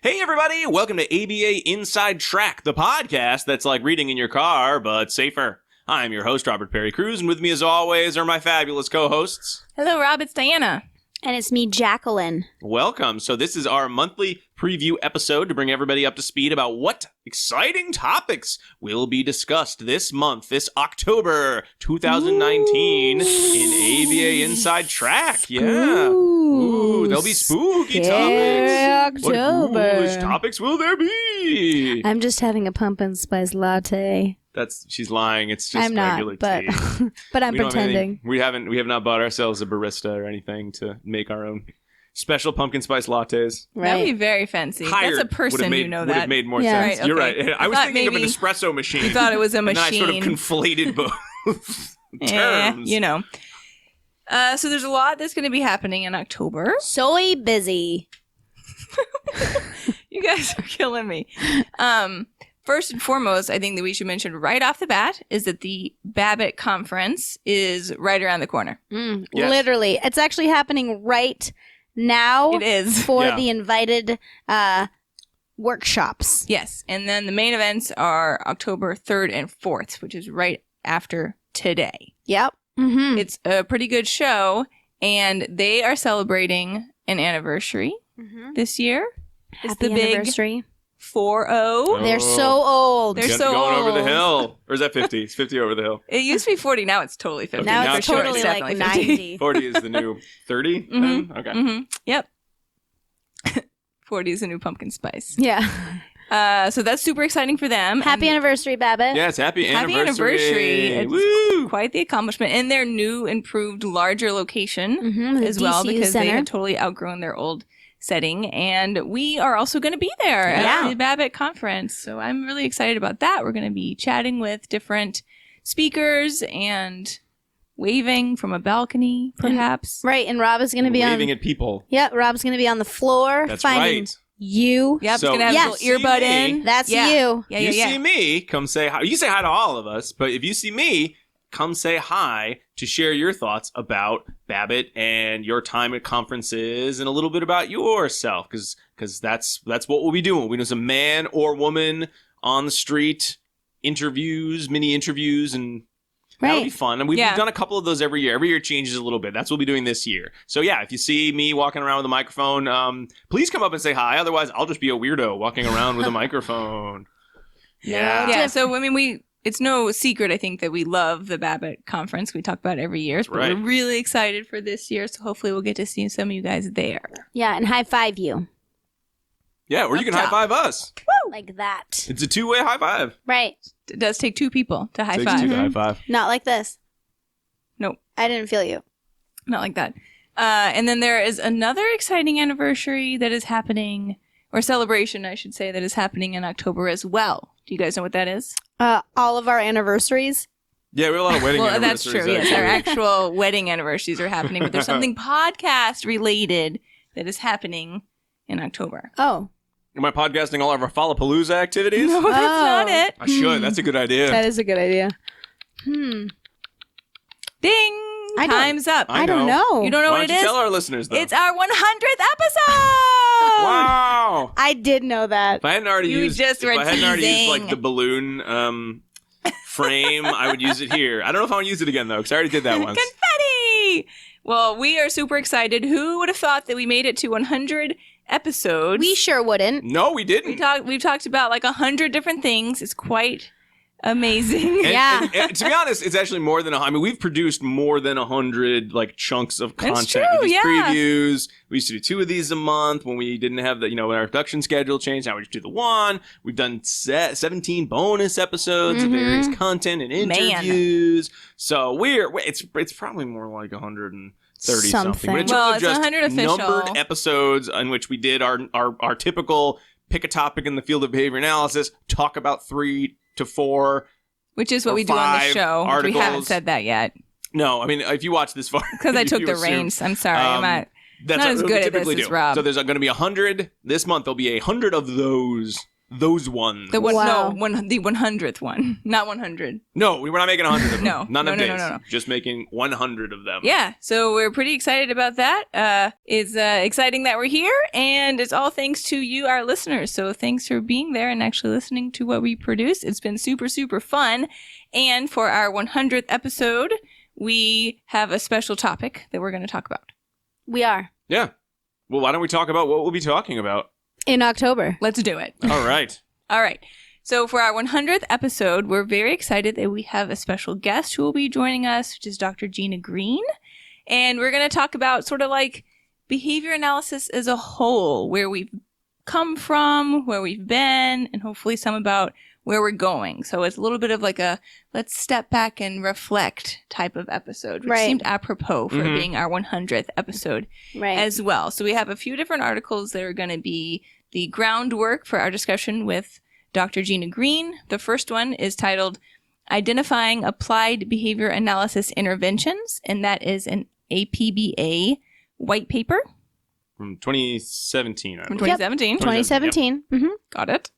Hey everybody, welcome to ABA Inside Track, the podcast that's like reading in your car, but safer. I'm your host, Robert Perry Cruz, and with me as always are my fabulous co-hosts. Hello, Rob, it's Diana. And it's me, Jacqueline. Welcome. So this is our monthly preview episode to bring everybody up to speed about what exciting topics will be discussed this month, this October 2019 in ABA Inside Track. Yeah. Ooh, there'll be spooky topics. October. What ghoulish topics will there be? I'm just having a pumpkin spice latte. She's lying. It's just I'm not, regular but tea. but I'm We don't have pretending. anything- we have not bought ourselves a barista or anything to make our own special pumpkin spice lattes. That'd be Right? very fancy. Hired That's a person, would've made, you know would that. have made more Yeah. sense. Right, You're okay. right. I was thought thinking of an maybe espresso machine. You thought it was a and then I sort of machine. conflated both terms. You know. So there's a lot that's going to be happening in October. Soy busy. You guys are killing me. First and foremost, I think that we should mention right off the bat is that the Babbitt Conference is right around the corner. Yes. Literally. It's actually happening right now It is. for Yeah. the invited workshops. Yes. And then the main events are October 3rd and 4th, which is right after today. Yep. Mm-hmm. It's a pretty good show, and they are celebrating an anniversary this year. It's Happy the big anniversary. 4-0. They're so old. They're Get- so going over the old. hill. Or is that 50? It's 50 over the hill. It used to be 40. Now it's totally 50. Okay, now now it's it's sure totally it's like definitely 50. 90. 40 is the new 30? Mhm. Okay. Mm-hmm. Yep. 40 is the new pumpkin spice. Yeah. So that's super exciting for them. Happy And anniversary, Babbitt. Yes, happy Happy anniversary. anniversary. Woo! quite the accomplishment. And their new, improved, larger location Mm-hmm. as well, DCU because they Center. had totally outgrown their old setting. And we are also going to be there Yeah. at the Babbitt Conference. So I'm really excited about that. We're going to be chatting with different speakers and waving from a balcony, perhaps. Right, and Rob is going to be Waving on. at people. Yep, Rob's going to be on the floor That's finding right. you. Yep, So it's going to have Yes. a little earbud See me. in. That's Yeah. you. Yeah, you yeah, yeah. see me, come say hi. You say hi to all of us, but if you see me, come say hi to share your thoughts about Babbitt and your time at conferences and a little bit about yourself, because that's what we'll be doing. We'll be doing some man or woman on the street interviews, mini interviews, and that'll be Right. fun. And we've Yeah. done a couple of those every year. Every year it changes a little bit. That's what we'll be doing this year. So yeah, if you see me walking around with a microphone, please come up and say hi. Otherwise, I'll just be a weirdo walking around with a microphone. Yeah. Yeah, so I mean, it's no secret, I think, that we love the Babbitt Conference. We talk about it every year, but right. we're really excited for this year. So hopefully, we'll get to see some of you guys there. Yeah, and high five you. Yeah, or you Up can top. high five us. Like that. It's a two-way high five. Right. It does take two people to high Takes five. two to high five. Not like this. Nope. I didn't feel you. Not like that. And then there is another exciting anniversary that is happening, or celebration, I should say, that is happening in October as well. Do you guys know what that is? All of our anniversaries. Yeah, we have a lot of wedding Well, that's anniversaries. true. Yes, our actually. actual wedding anniversaries are happening, but there's something podcast related that is happening in October. Oh. Am I podcasting all of our Fallapalooza activities? No, that's not it. I should. That's a good idea. That is a good idea. Ding! I don't- Time's up. I don't know. You don't know Why what don't it you is? tell our listeners, though? It's our 100th episode! Wow! I did know that. If I hadn't already You used, just if were I hadn't already used teasing. like the balloon frame, I would use it here. I don't know if I want to use it again though, because I already did that once. Confetti! Well, we are super excited. Who would have thought that we made it to 100 episodes? We sure wouldn't. No, we didn't. We've talked about like 100 different things. It's quite amazing. And- Yeah. and to be honest, it's actually more than I mean, we've produced more than 100 like chunks of That's content true, with these yeah. previews. We used to do 2 of these a month when we didn't have the, when our production schedule changed. Now we just do the 1. We've done 17 bonus episodes of various content and interviews. So it's probably more like 130 something. But it's Well, really it's just 100 official. numbered episodes in which we did our typical pick a topic in the field of behavior analysis, talk about 3 to 4. Which is what or we do on the 5 show. We articles. haven't said that yet. No, I mean, if you watch this far. Because I took you the assume- reins. I'm sorry. I'm That's not as what good we at this typically as do. Rob. So there's going to be 100 this month. There'll be 100 of those those ones. The Wow. the 100th one, not 100. No, we're not making 100 of them. No. None No, of no, this. no. Just making 100 of them. Yeah, so we're pretty excited about that. It's exciting that we're here, and it's all thanks to you, our listeners. So thanks for being there and actually listening to what we produce. It's been super, super fun. And for our 100th episode, we have a special topic that we're going to talk about. We are. Yeah. Well, why don't we talk about what we'll be talking about? In October. Let's do it. All right. All right. So for our 100th episode, we're very excited that we have a special guest who will be joining us, which is Dr. Gina Green. And we're going to talk about sort of like behavior analysis as a whole, where we've come from, where we've been, and hopefully some about where we're going. So it's a little bit of like a let's step back and reflect type of episode, which Right. seemed apropos for Mhm. being our 100th episode Right. as well. So we have a few different articles that are going to be the groundwork for our discussion with Dr. Gina Green. The first one is titled Identifying Applied Behavior Analysis Interventions, and that is an APBA white paper From 2017. from I believe. 2017. 2017. Mm-hmm. Got it.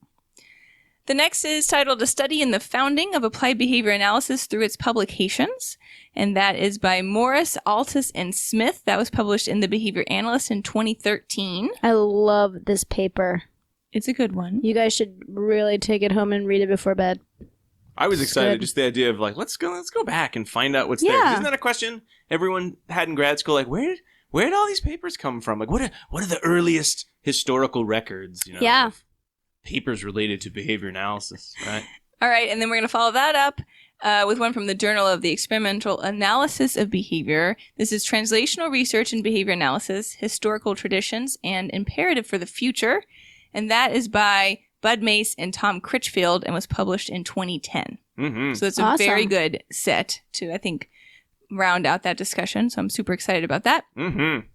The next is titled A Study in the Founding of Applied Behavior Analysis Through Its Publications, and that is by Morris, Altus, and Smith. That was published in the Behavior Analyst in 2013. I love this paper. It's a good one. You guys should really take it home and read it before bed. I was excited, Good. just the idea of like, let's go back and find out what's there. Yeah. Isn't that a question everyone had in grad school? Like, where did all these papers come from? Like, what are the earliest historical records? You know, Yeah. of papers related to behavior analysis, right? All right, and then we're going to follow that up with one from the Journal of the Experimental Analysis of Behavior. This is Translational Research in Behavior Analysis, Historical Traditions, and Imperative for the Future. And that is by Bud Mace and Tom Critchfield and was published in 2010. Mm-hmm. So it's a Awesome. very good set to, I think, round out that discussion. So I'm super excited about that. Mm-hmm.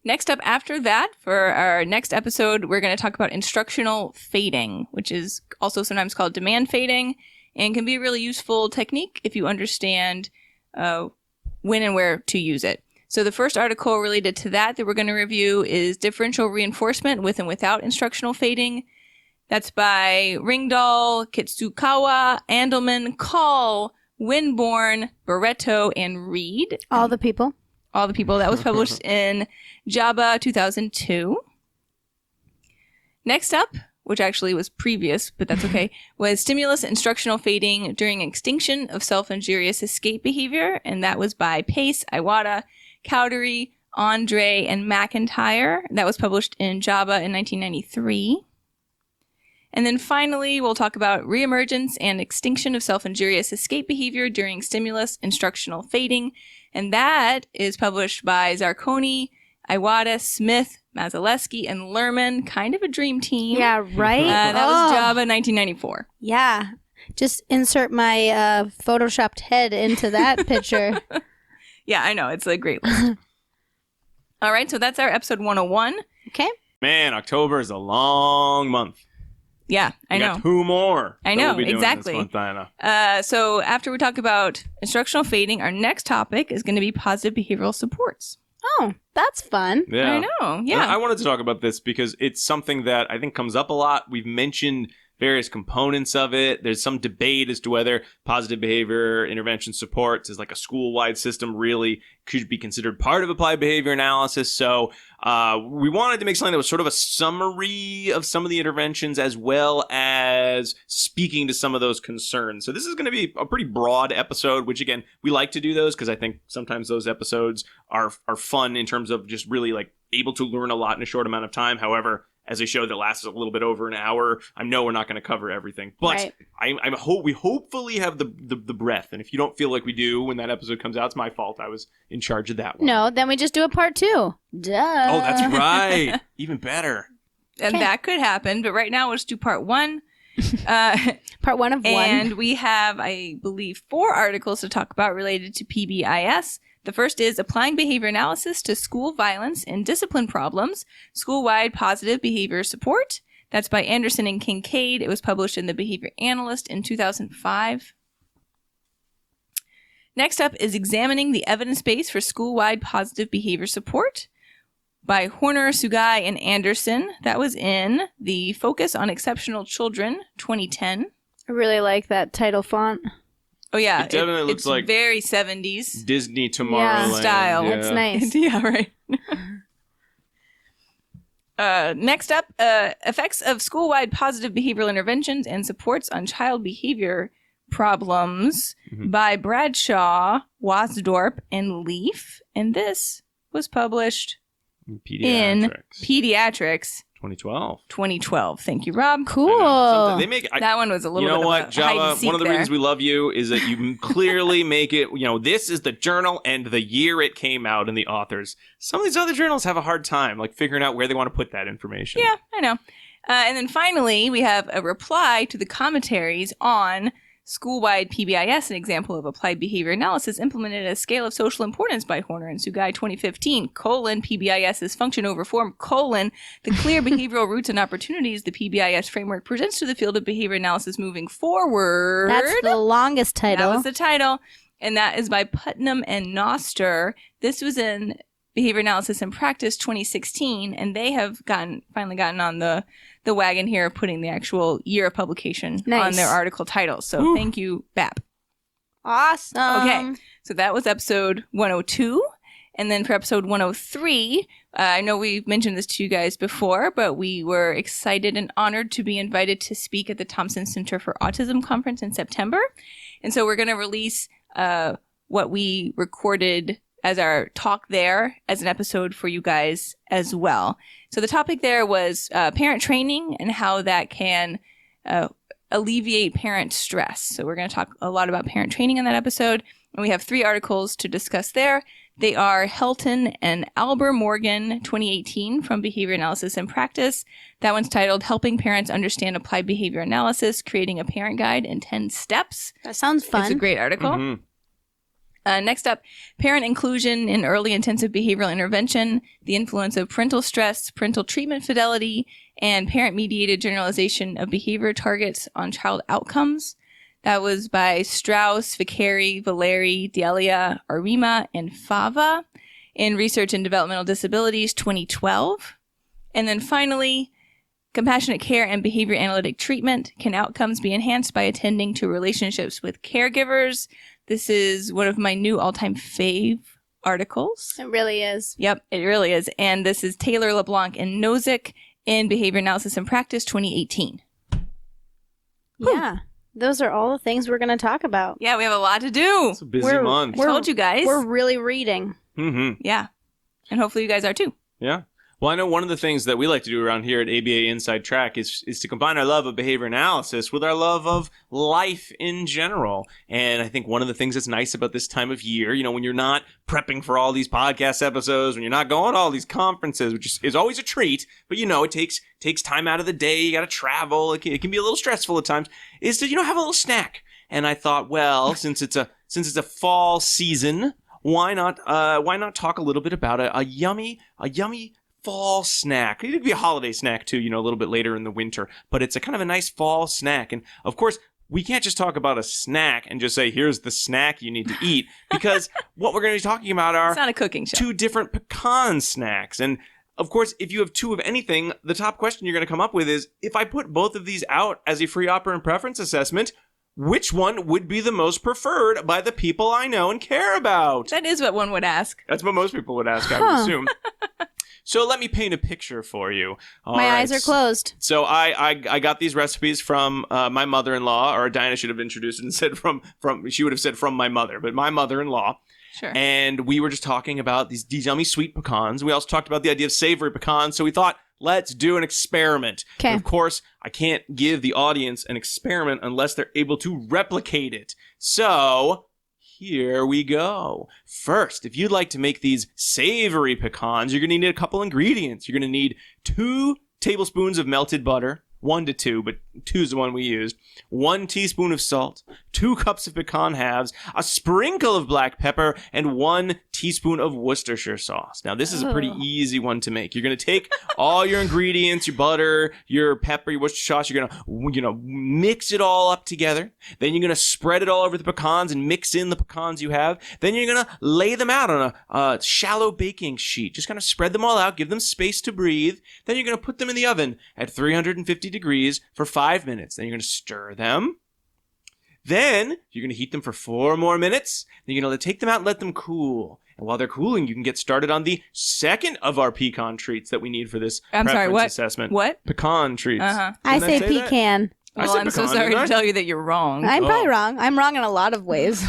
Next up after that, for our next episode, we're going to talk about instructional fading, which is also sometimes called demand fading and can be a really useful technique if you understand when and where to use it. So the first article related to that we're going to review is Differential Reinforcement with and Without Instructional Fading. That's by Ringdahl, Kitsukawa, Andelman, Call, Winborn, Barreto, and Reed. All the people. All the people. That was published in JABA 2002. Next up, which actually was previous, but that's okay, was Stimulus Instructional Fading During Extinction of Self-Injurious Escape Behavior, and that was by Pace, Iwata, Cowdery, Andre, and McIntyre. That was published in JABA in 1993. And then finally, we'll talk about reemergence and extinction of self-injurious escape behavior during stimulus instructional fading. And that is published by Zarconi, Iwata, Smith, Mazaleski, and Lerman. Kind of a dream team. Yeah, right? That was Oh, JABA 1994. Yeah. Just insert my photoshopped head into that picture. Yeah, I know. It's a great list. All right, so that's our episode 101. Okay. Man, October is a long month. Yeah, I We know. got 2 more. I that know, we'll be doing exactly. This month, Diana. So after we talk about instructional fading, our next topic is going to be positive behavioral supports. Oh, that's fun. Yeah. I know, And yeah. I wanted to talk about this because it's something that I think comes up a lot. We've mentioned various components of it. There's some debate as to whether positive behavior intervention supports is like a school-wide system really could be considered part of applied behavior analysis. So we wanted to make something that was sort of a summary of some of the interventions as well as speaking to some of those concerns. So this is going to be a pretty broad episode, which again, we like to do those because I think sometimes those episodes are fun in terms of just really like able to learn a lot in a short amount of time. However, as a show that lasts a little bit over an hour, I know we're not going to cover everything, but Right. we hopefully have the breadth. And if you don't feel like we do when that episode comes out, it's my fault. I was in charge of that one. No, then we just do a part 2. Duh. Oh, that's right. Even better. And Okay. that could happen, but right now we'll just do part 1. Part 1 of 1. And we have, I believe, 4 articles to talk about related to PBIS. The first is Applying Behavior Analysis to School Violence and Discipline Problems, School-Wide Positive Behavior Support. That's by Anderson and Kincaid. It was published in the Behavior Analyst in 2005. Next up is Examining the Evidence Base for School-Wide Positive Behavior Support by Horner, Sugai, and Anderson. That was in the Focus on Exceptional Children 2010. I really like that title font. Oh, yeah. It definitely looks like very 70s. Disney Tomorrowland. Style. Yeah. It's nice. Yeah, right. Next up, effects of school-wide positive behavioral interventions and supports on child behavior problems by Bradshaw, Wasdorp, and Leaf. And this was published in Pediatrics 2012. Thank you, Rob. Cool. They make That one was a little you know bit what, of a Java, hide and seek one of the there. reasons we love you is that you clearly make it, this is the journal and the year it came out and the authors. Some of these other journals have a hard time, like, figuring out where they want to put that information. Yeah, I know. And then finally, we have a reply to the commentaries on school-wide PBIS, an example of applied behavior analysis implemented at a scale of social importance by Horner and Sugai 2015, PBIS is function over form, the clear behavioral roots and opportunities the PBIS framework presents to the field of behavior analysis moving forward. That's the longest title. That was the title, and that is by Putnam and Noster. This was in Behavior Analysis and Practice 2016, and they have finally gotten on the wagon here of putting the actual year of publication on their article title. So Thank you, BAP. Awesome. Okay, so that was episode 102. And then for episode 103, I know we've mentioned this to you guys before, but we were excited and honored to be invited to speak at the Thompson Center for Autism Conference in September. And so we're going to release what we recorded as our talk there as an episode for you guys as well. So the topic there was parent training and how that can alleviate parent stress. So we're going to talk a lot about parent training in that episode. And we have 3 articles to discuss there. They are Helton and Albert Morgan, 2018, from Behavior Analysis and Practice. That one's titled Helping Parents Understand Applied Behavior Analysis, Creating a Parent Guide in 10 Steps. That sounds fun. It's a great article. Mm-hmm. Next up, Parent Inclusion in Early Intensive Behavioral Intervention, the Influence of Parental Stress, Parental Treatment Fidelity, and Parent-Mediated Generalization of Behavior Targets on Child Outcomes. That was by Strauss, Vicari, Valeri, Delia, Arima, and Fava in Research in Developmental Disabilities 2012. And then finally, Compassionate Care and Behavior Analytic Treatment. Can outcomes be enhanced by attending to relationships with caregivers? This is one of my new all-time fave articles. It really is. Yep, it really is. And this is Taylor, LeBlanc, and Nozick in Behavior Analysis and Practice 2018. Yeah. Those are all the things we're going to talk about. Yeah, we have a lot to do. It's a busy month. I told you guys. We're really reading. Mm-hmm. Yeah. And hopefully you guys are too. Yeah. Well, I know one of the things that we like to do around here at ABA Inside Track is to combine our love of behavior analysis with our love of life in general. And I think one of the things that's nice about this time of year, when you're not prepping for all these podcast episodes, when you're not going to all these conferences, which is always a treat, but it takes time out of the day. You got to travel. It can be a little stressful at times. Is to have a little snack. And I thought, well, since it's a fall season, why not talk a little bit about a yummy fall snack. It could be a holiday snack too, a little bit later in the winter, but it's a kind of a nice fall snack. And of course, we can't just talk about a snack and just say, here's the snack you need to eat, because what we're going to be talking about are it's not a cooking show. 2 different pecan snacks. And of course, if you have 2 of anything, the top question you're going to come up with is, if I put both of these out as a free operant preference assessment, which one would be the most preferred by the people I know and care about? That is what one would ask. That's what most people would ask, I would assume. So let me paint a picture for you. My eyes are closed. So I got these recipes from my mother-in-law, or Diana should have introduced it and said from she would have said from my mother, but my mother-in-law. Sure. And we were just talking about these yummy sweet pecans. We also talked about the idea of savory pecans. So we thought, let's do an experiment. Okay. Of course, I can't give the audience an experiment unless they're able to replicate it. So here we go. First, if you'd like to make these savory pecans, you're going to need a couple ingredients. You're going to need 2 tablespoons of melted butter, 1 to 2, but 2 is the one we used. 1 teaspoon of salt, 2 cups of pecan halves, a sprinkle of black pepper, and 1 teaspoon of Worcestershire sauce. Now, this is a pretty easy one to make. You're going to take all your ingredients, your butter, your pepper, your Worcestershire sauce. You're going to, mix it all up together. Then you're going to spread it all over the pecans and mix in the pecans you have. Then you're going to lay them out on a shallow baking sheet. Just kind of spread them all out, give them space to breathe. Then you're going to put them in the oven at 350 degrees for 5 minutes. Then you're going to stir them. Then you're going to heat them for 4 more minutes. Then you're going to take them out and let them cool. And while they're cooling, you can get started on the second of our pecan treats that we need for this assessment. What? Pecan treats. I say pecan. Well, I'm so sorry to tell you that you're wrong. I'm probably wrong. I'm wrong in a lot of ways.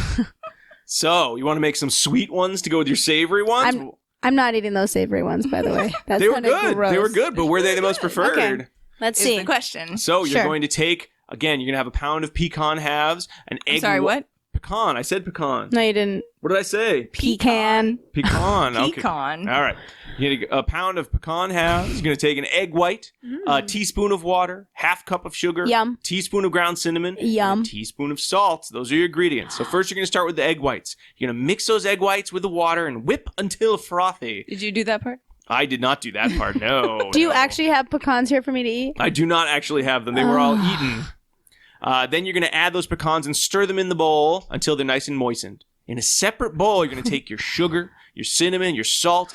So, you want to make some sweet ones to go with your savory ones? I'm not eating those savory ones, by the way. That's they were good. Gross. They were good, but were they the most preferred? Okay. Let's see. The question. So, you're going to take, again, you're going to have a pound of pecan halves, an egg. Sorry, what? Pecan. I said pecan. No, you didn't. What did I say? Pecan. Pecan. Okay. Pecan. All right. You get a pound of pecan halves. You're going to take an egg white, a teaspoon of water, half cup of sugar, Yum. teaspoon of ground cinnamon, Yum. and a teaspoon of salt. Those are your ingredients. So first you're going to start with the egg whites. You're going to mix those egg whites with the water and whip until frothy. Did you do that part? I did not do that part. No. Do you actually have pecans here for me to eat? I do not actually have them. They were all eaten. Then you're going to add those pecans and stir them in the bowl until they're nice and moistened. In a separate bowl, you're going to take your sugar, your cinnamon, your salt.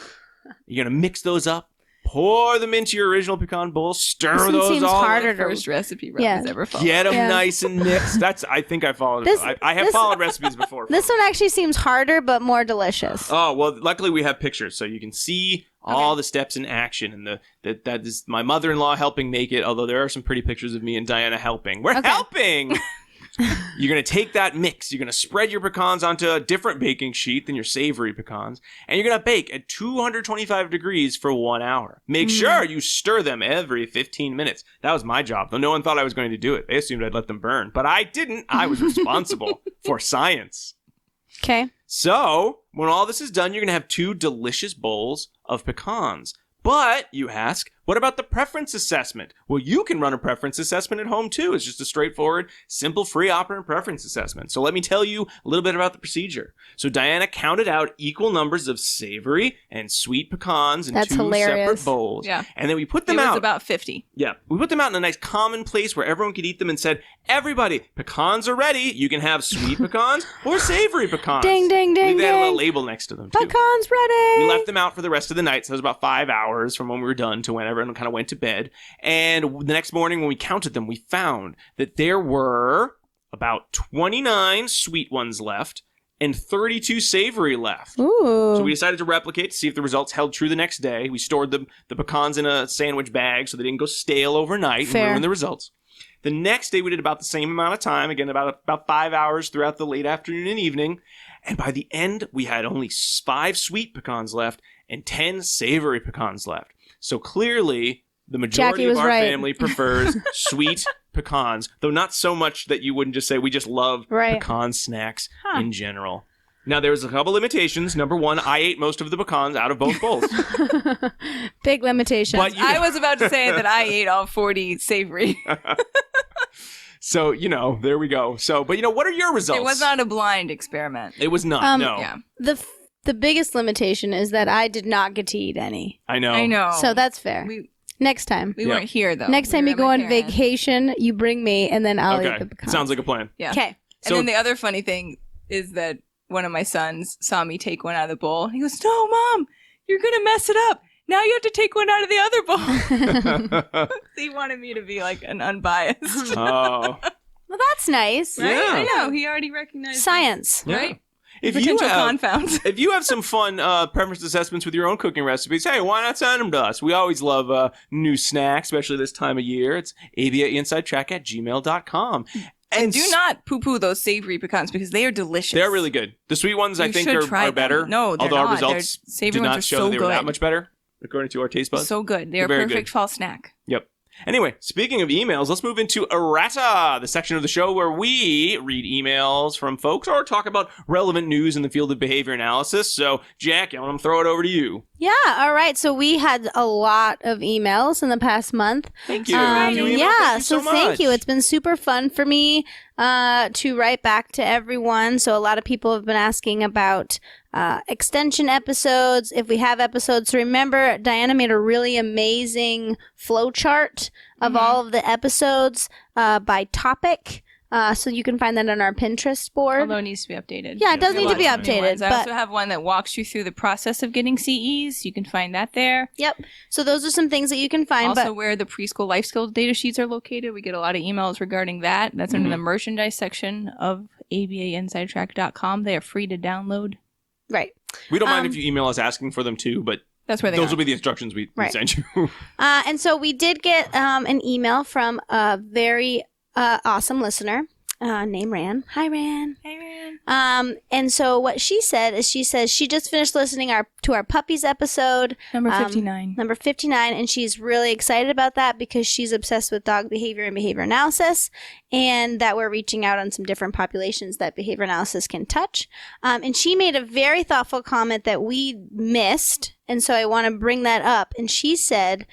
You're going to mix those up, pour them into your original pecan bowl, stir those seems all harder up. to First recipe Rob Yeah. has ever followed. Get them nice and mixed. I think I followed This- I have this- followed recipes before. This one actually seems harder, but more delicious. Oh, well, luckily we have pictures, so you can see all the steps in action. And that is my mother-in-law helping make it, although there are some pretty pictures of me and Diana helping. We're helping! You're going to take that mix. You're going to spread your pecans onto a different baking sheet than your savory pecans. And you're going to bake at 225 degrees for 1 hour. Make sure you stir them every 15 minutes. That was my job, though no one thought I was going to do it. They assumed I'd let them burn. But I didn't. I was responsible for science. Okay. So, when all this is done, you're going to have 2 delicious bowls of pecans. But, you ask, what about the preference assessment? Well, you can run a preference assessment at home, too. It's just a straightforward, simple, free operant preference assessment. So let me tell you a little bit about the procedure. So Diana counted out equal numbers of savory and sweet pecans in 2 separate bowls. Yeah. And then we put them out. It was about 50. Yeah. We put them out in a nice common place where everyone could eat them and said, everybody, pecans are ready. You can have sweet pecans or savory pecans. Ding, ding, ding, They had a little ding. label next to them, too. Pecans ready. We left them out for the rest of the night, so it was about 5 hours from when we were done to when everyone kind of went to bed. And the next morning when we counted them, we found that there were about 29 sweet ones left and 32 savory left. Ooh. So we decided to replicate to see if the results held true the next day. We stored the pecans in a sandwich bag so they didn't go stale overnight Fair. and ruin the results. The next day we did about the same amount of time, again about 5 hours throughout the late afternoon and evening. And by the end, we had only 5 sweet pecans left and 10 savory pecans left. So clearly, the majority of our family prefers sweet pecans, though not so much that you wouldn't just say we just love pecan snacks in general. Now, there's a couple limitations. Number one, I ate most of the pecans out of both bowls. Big limitations. But, I was about to say that I ate all 40 savory. So, there we go. So, but, what are your results? It was not a blind experiment. It was not, no. Yeah. The biggest limitation is that I did not get to eat any. I know. I know. So that's fair. Next time. We weren't here, though. Next time you go on vacation, you bring me, and then I'll eat the pecans. Sounds like a plan. Yeah. Okay. And then the other funny thing is that one of my sons saw me take one out of the bowl. He goes, "No, Mom, you're going to mess it up. Now you have to take one out of the other bowl." He wanted me to be like an unbiased. Oh. Well, that's nice. Right? Yeah. I know. He already recognized Science. Yeah. Right? If Potential confounds. If you have some fun preference assessments with your own cooking recipes, hey, why not send them to us? We always love new snacks, especially this time of year. It's abainsidetrack@gmail.com. And do not poo-poo those savory pecans because they are delicious. They're really good. The sweet ones, I think, should try are better. them. No, they're although not. our results Savory did ones not are show so that they were that good. much better, according to our taste buds. So good. They're a very perfect good. fall snack. Yep. Anyway, speaking of emails, let's move into Errata, the section of the show where we read emails from folks or talk about relevant news in the field of behavior analysis. So, Jack, I want to throw it over to you. Yeah, all right. So we had a lot of emails in the past month. Thank you. Thank you, so thank you. much. It's been super fun for me to write back to everyone. So a lot of people have been asking about extension episodes, if we have episodes. So remember, Diana made a really amazing flow chart of all of the episodes by topic. So you can find that on our Pinterest board. Although it needs to be updated. Yeah, it does need to be Lots of new updated. ones. I But also have one that walks you through the process of getting CEs. You can find that there. yep. So those are some things that you can find. Also, But where the preschool life skills data sheets are located, we get a lot of emails regarding that. That's under the merchandise section of abainsidetrack.com. They are free to download. right. We don't mind if you email us asking for them too, but That's where they those are. will be the instructions we Right. send you. And so we did get an email from a very awesome listener named Ran. Hi, Ran. Hey, man. And so what she said is she says she just finished listening to our puppies episode, Number 59. number 59, and she's really excited about that because she's obsessed with dog behavior and behavior analysis, and that we're reaching out on some different populations that behavior analysis can touch. And she made a very thoughtful comment that we missed, and so I want to bring that up. And she said,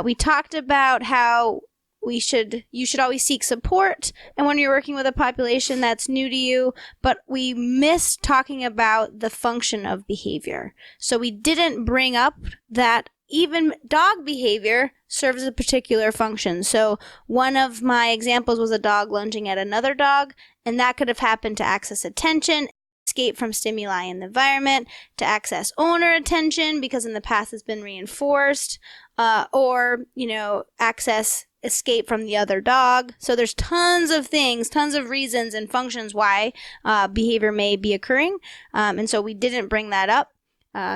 we talked about how you should always seek support, and when you're working with a population that's new to you, but we missed talking about the function of behavior. So we didn't bring up that even dog behavior serves a particular function. So one of my examples was a dog lunging at another dog, and that could have happened to access attention, escape from stimuli in the environment, to access owner attention because in the past it's been reinforced, or, access escape from the other dog. So there's tons of things, tons of reasons and functions why behavior may be occurring. And so we didn't bring that up.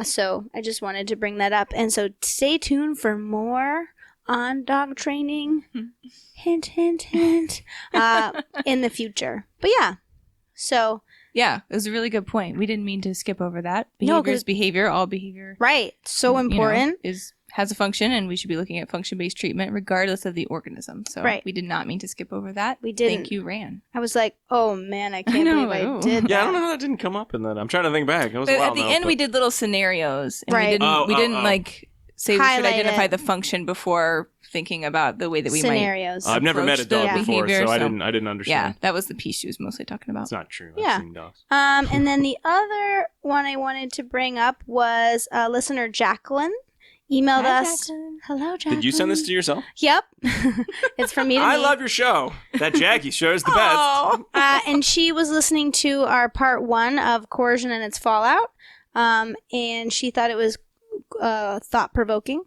So I just wanted to bring that up. And so stay tuned for more on dog training. Hint, hint, hint. In the future. But yeah. So Yeah, it was a really good point. We didn't mean to skip over that. No, Behavior is 'cause- behavior. All behavior right. So important. Has a function, and we should be looking at function-based treatment regardless of the organism. So Right. we did not mean to skip over that. We didn't. Thank you, Ran. I was like, oh man, I can't I know, believe I oh. did that. Yeah, I don't know how that didn't come up in that. I'm trying to think back. It was a But while at the now, end, but- we did little scenarios, and Right. we didn't say we should Highlight identify it. the function before thinking about the way that we might. Scenarios. I've never met a approach the dog before, behavior, so I so- didn't Yeah, understand. that was the piece she was mostly talking about. It's not true. Yeah. I've seen dogs. And then the other one I wanted to bring up was listener Jacqueline emailed Hi, us. Jacqueline. Hello, Jacqueline. Did you send this to yourself? Yep. It's from me to I me. love your show. That Jackie show is the best. Oh. And she was listening to our part 1 of coercion and its fallout. And she thought it was thought-provoking.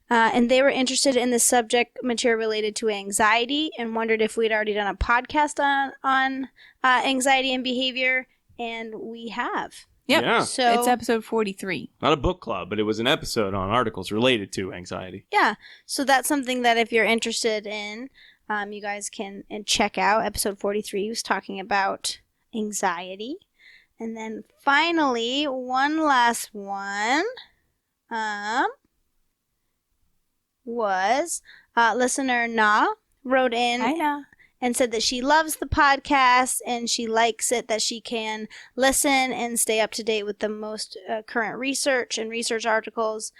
And they were interested in the subject material related to anxiety and wondered if we'd already done a podcast on anxiety and behavior. And we have. Yep. Yeah. So It's episode 43. Not a book club, but it was an episode on articles related to anxiety. yeah, so that's something that if you're interested in, you guys can check out. Episode 43 was talking about anxiety. And then finally, one last one was listener Na wrote in I know. and said that she loves the podcast and she likes it that she can listen and stay up to date with the most current research and research articles,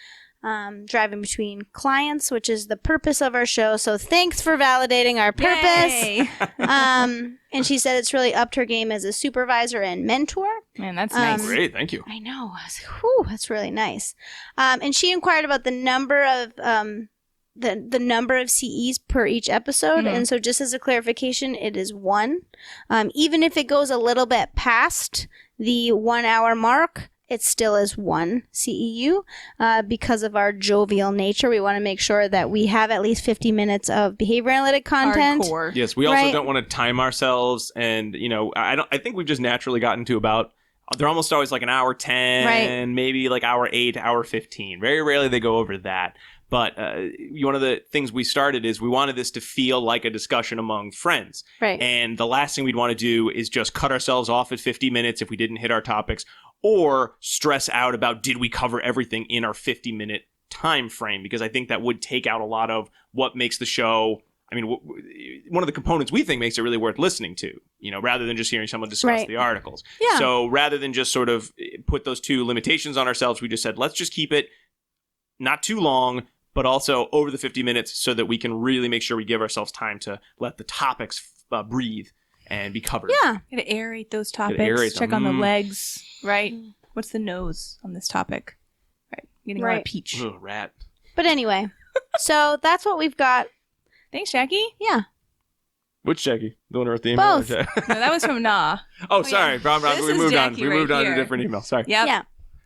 driving between clients, which is the purpose of our show. So thanks for validating our purpose. Yay. And she said it's really upped her game as a supervisor and mentor. Man, that's nice. Great, thank you. I know. I was like, whew, that's really nice. And she inquired about the number of the number of CEs per each episode. Mhm. And so just as a clarification, it is 1. Even if it goes a little bit past the 1 hour mark, it still is 1 CEU. Because of our jovial nature, we want to make sure that we have at least 50 minutes of behavior analytic content. Hardcore. Yes, we also Right. don't want to time ourselves, and I think we've just naturally gotten to about. They're almost always like an hour 10, Right. maybe like hour 8, hour 15. Very rarely they go over that. But one of the things we started is we wanted this to feel like a discussion among friends. Right. And the last thing we'd want to do is just cut ourselves off at 50 minutes if we didn't hit our topics, or stress out about did we cover everything in our 50-minute time frame, because I think that would take out a lot of what makes the show. I mean, one of the components we think makes it really worth listening to, rather than just hearing someone discuss the articles. Yeah. So rather than just sort of put those two limitations on ourselves, we just said, let's just keep it not too long, but also over the 50 minutes so that we can really make sure we give ourselves time to let the topics breathe and be covered. Yeah. Gotta aerate those topics. aerate Check them. on the legs, right? What's the nose on this topic? Right. Getting a lot of peach. Ugh, rat. But anyway, so that's what we've got. Thanks, Jackie. Yeah. Which Jackie? The one who wrote the email? Both. No, that was from Nah. Oh, sorry. yeah. We This moved is on. Jackie We moved right on to a here. different email. Sorry. Yep. Yeah.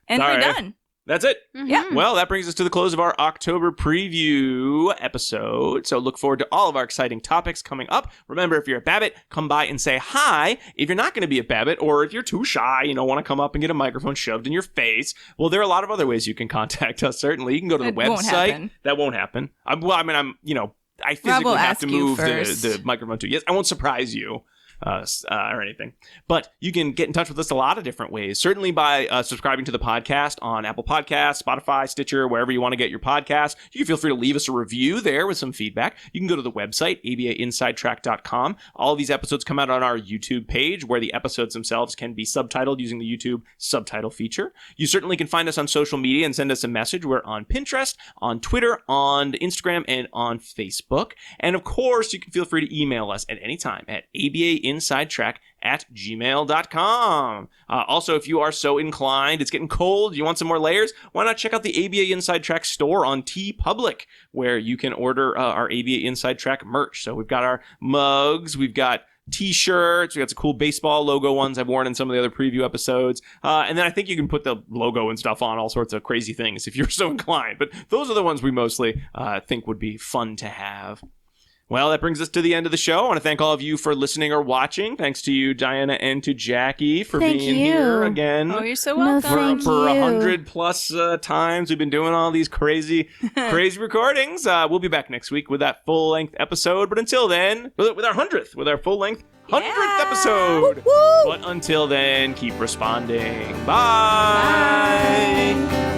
And Sorry. we're done. That's it. Mhm. Well, that brings us to the close of our October preview episode. So look forward to all of our exciting topics coming up. Remember, if you're at Babbitt, come by and say hi. If you're not going to be at Babbitt, or if you're too shy, want to come up and get a microphone shoved in your face, well, there are a lot of other ways you can contact us, certainly. You can go to the It website. won't happen. That won't happen. I physically Rob will have to ask you move first. the microphone to. Yes, I won't surprise you. Or anything. But you can get in touch with us a lot of different ways. Certainly by subscribing to the podcast on Apple Podcasts, Spotify, Stitcher, wherever you want to get your podcast. You can feel free to leave us a review there with some feedback. You can go to the website, abainsidetrack.com. All of these episodes come out on our YouTube page, where the episodes themselves can be subtitled using the YouTube subtitle feature. You certainly can find us on social media and send us a message. We're on Pinterest, on Twitter, on Instagram, and on Facebook. And of course, you can feel free to email us at any time at abainsidetrack@gmail.com. Also, if you are so inclined, it's getting cold, you want some more layers, why not check out the ABA Inside Track store on TeePublic, where you can order our ABA Inside Track merch. So we've got our mugs, we've got t-shirts, we got some cool baseball logo ones I've worn in some of the other preview episodes, and then I think you can put the logo and stuff on all sorts of crazy things if you're so inclined, but those are the ones we mostly think would be fun to have. Well, that brings us to the end of the show. I want to thank all of you for listening or watching. Thanks to you, Diana, and to Jackie for Thank being you. here again. Oh, you're so No, welcome. thank For you. 100+ times we've been doing all these crazy recordings. We'll be back next week with that full-length episode. But until then, with our 100th, with our full-length 100th episode. Woo! But until then, keep responding. Bye. Bye.